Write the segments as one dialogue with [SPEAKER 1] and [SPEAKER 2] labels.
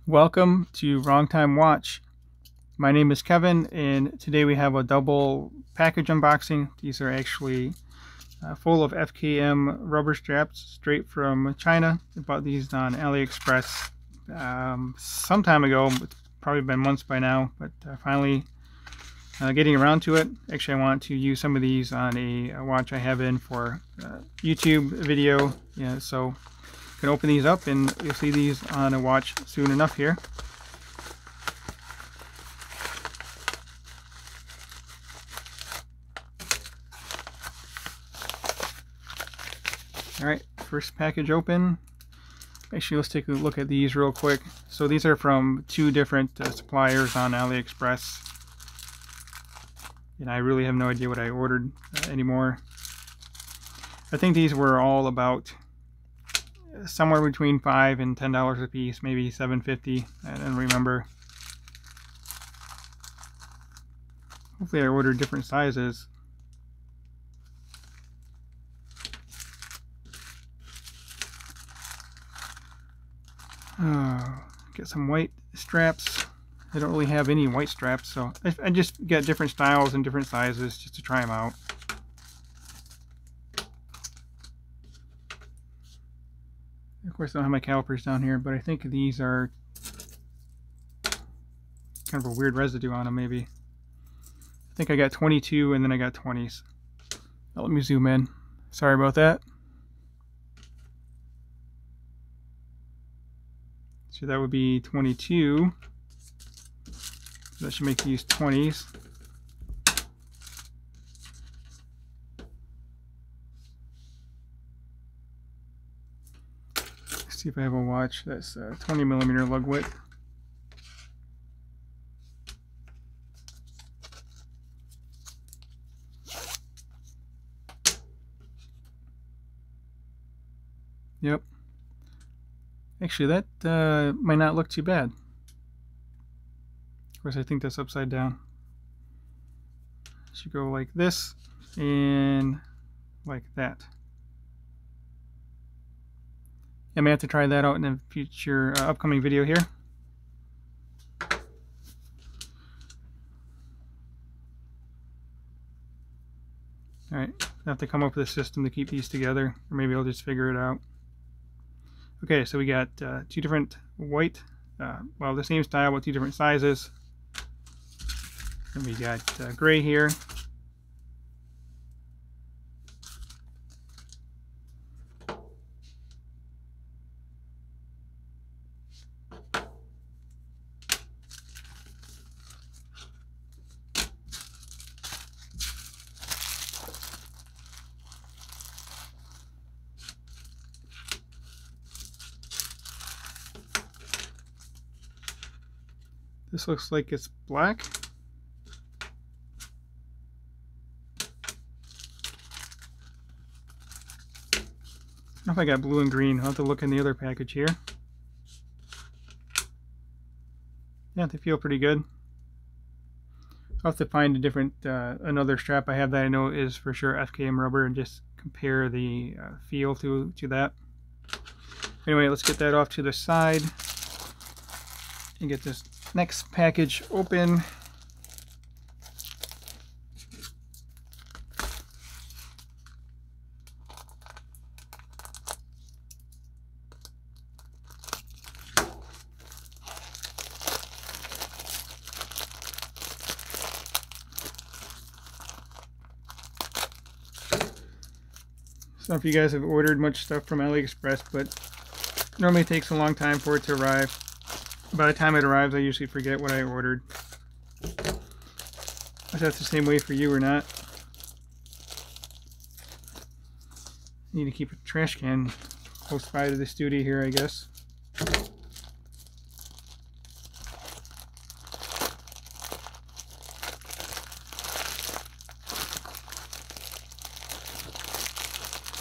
[SPEAKER 1] Welcome to Wrong Time Watch. My name is Kevin, and today we have a double package unboxing. These are actually full of FKM rubber straps straight from China. I bought these on Aliexpress some time ago. It's probably been months by now, but finally getting around to it. Actually, I want to use some of these on a watch I have in for YouTube video. Yeah, so I'm going to open these up and you'll see these on a watch soon enough here. Alright, first package open. Actually, let's take a look at these real quick. So these are from two different suppliers on AliExpress. And I really have no idea what I ordered anymore. I think these were all about somewhere between $5 and $10 a piece, maybe $7.50. I don't remember. Hopefully I ordered different sizes. Get some white straps. I don't really have any white straps, so I just get different styles and different sizes just to try them out. Of course, I don't have my calipers down here, but I think these are kind of a weird residue on them, maybe. I think I got 22 and then I got 20s. Now, let me zoom in. Sorry about that. So that would be 22. So that should make these 20s. Let's see if I have a watch that's 20 millimeter lug width. Yep. Actually, that might not look too bad. Of course, I think that's upside down. Should go like this and like that. I may have to try that out in a future upcoming video here. Alright, I have to come up with a system to keep these together, or maybe I'll just figure it out. Okay, so we got two different white, well, the same style but two different sizes. And we got gray here. This looks like it's black. I don't know if I got blue and green. I'll have to look in the other package here. Yeah, they feel pretty good. I'll have to find a different, another strap I have that I know is for sure FKM rubber and just compare the feel to that. Anyway, let's get that off to the side and get this next package open. So if you guys have ordered much stuff from AliExpress, but normally it takes a long time for it to arrive. By the time it arrives, I usually forget what I ordered. If that's the same way for you or not. Need to keep a trash can close by to the studio here, I guess.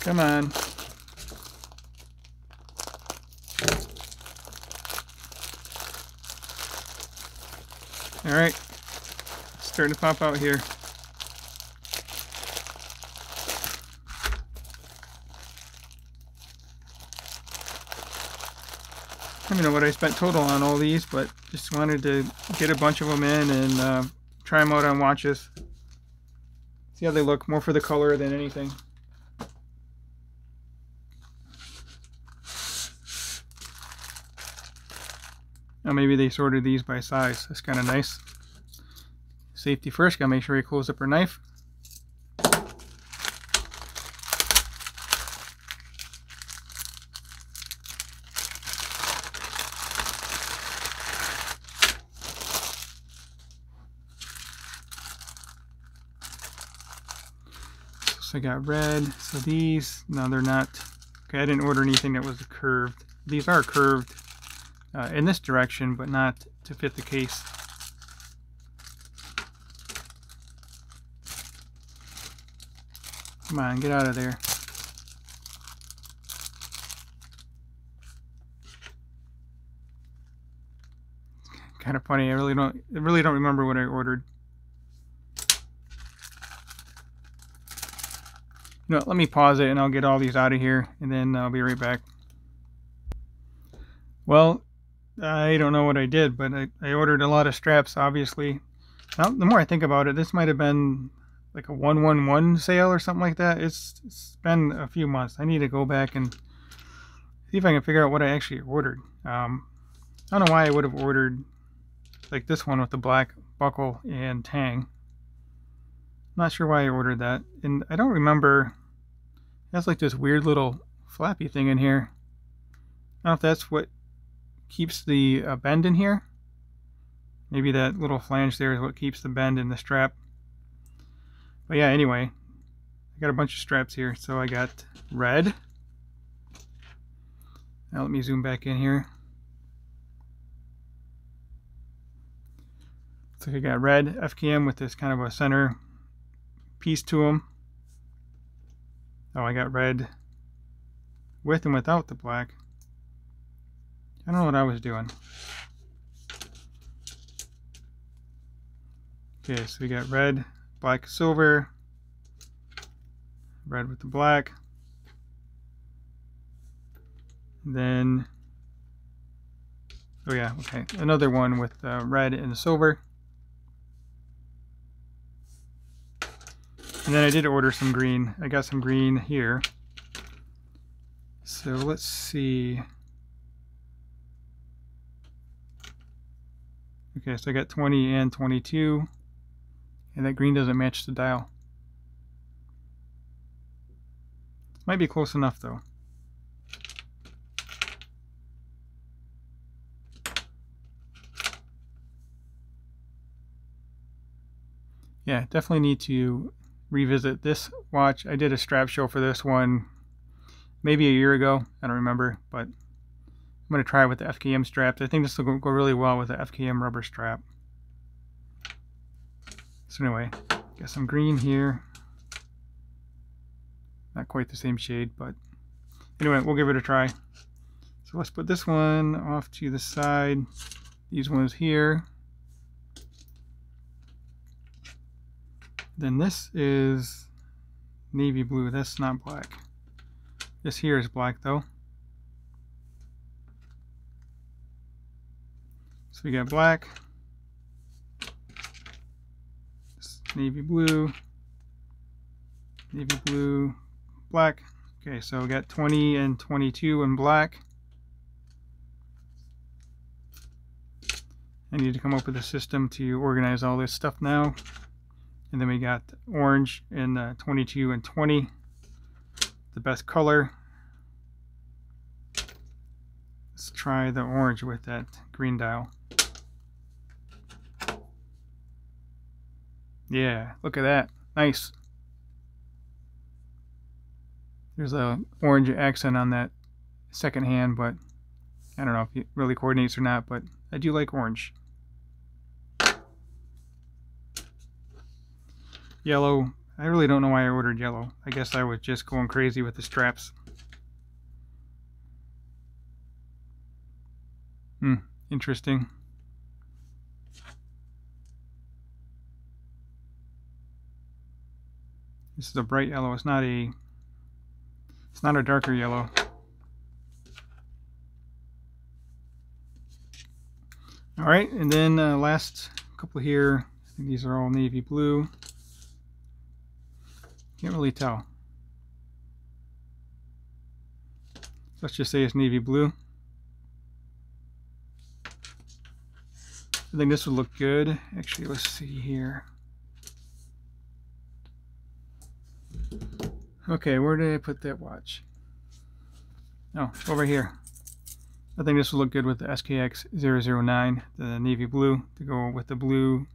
[SPEAKER 1] Come on. Alright, it's starting to pop out here. I don't know what I spent total on all these, but just wanted to get a bunch of them in and try them out on watches. See how they look, more for the color than anything. Now maybe they sorted these by size. That's kind of nice. Safety first, gotta make sure you close up her knife. So I got red. So these, no, they're not. Okay, I didn't order anything that was curved. These are curved in this direction, but not to fit the case. Come on, get out of there. Kind of funny. I really don't remember what I ordered. You know, let me pause it and I'll get all these out of here and then I'll be right back. Well, I don't know what I did, but I ordered a lot of straps, obviously. Now, the more I think about it, this might have been like a 111 sale or something like that. It's been a few months. I need to go back and see if I can figure out what I actually ordered. I don't know why I would have ordered like this one with the black buckle and tang. Not sure why I ordered that. And I don't remember. It has like this weird little flappy thing in here. I don't know if that's what keeps the bend in here. Maybe that little flange there is what keeps the bend in the strap. But yeah, anyway, I got a bunch of straps here. So I got red. Now let me zoom back in here. So I got red FKM with this kind of a center piece to them. Oh, I got red with and without the black. I don't know what I was doing. Okay, so we got red, black, silver, red with the black. Then, oh yeah, okay, another one with red and the silver. And then I did order some green. I got some green here. So let's see. Okay, so I got 20 and 22. And that green doesn't match the dial. Might be close enough though. Yeah, definitely need to revisit this watch. I did a strap show for this one maybe a year ago. I don't remember, but I'm going to try it with the FKM straps. I think this will go really well with the FKM rubber strap. So anyway, got some green here. Not quite the same shade, but anyway, we'll give it a try. So let's put this one off to the side. These ones here. Then this is navy blue. That's not black. This here is black though. So we got black, navy blue, black. Okay, so we got 20 and 22 in black. I need to come up with a system to organize all this stuff now. And then we got orange in 22 and 20, the best color. Let's try the orange with that green dial. Yeah, look at that. Nice. There's a orange accent on that second hand, but I don't know if it really coordinates or not, but I do like orange. Yellow, I really don't know why I ordered yellow. I guess I was just going crazy with the straps. Interesting. This is a bright yellow. It's not a darker yellow. All right, and then last couple here. I think these are all navy blue. Can't really tell. Let's just say it's navy blue. I think this would look good. Actually, let's see here. Okay, where did I put that watch? Oh, over here. I think this will look good with the SKX 009, the navy blue, to go with the blue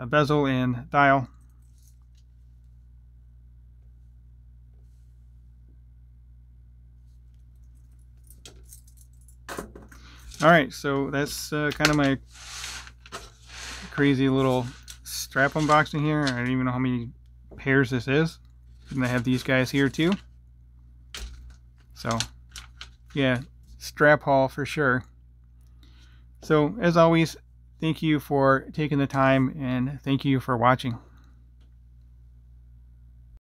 [SPEAKER 1] bezel and dial. Alright, so that's kind of my crazy little strap unboxing here. I don't even know how many pairs this is. And I have these guys here too. So, yeah, strap haul for sure. So, as always, thank you for taking the time and thank you for watching.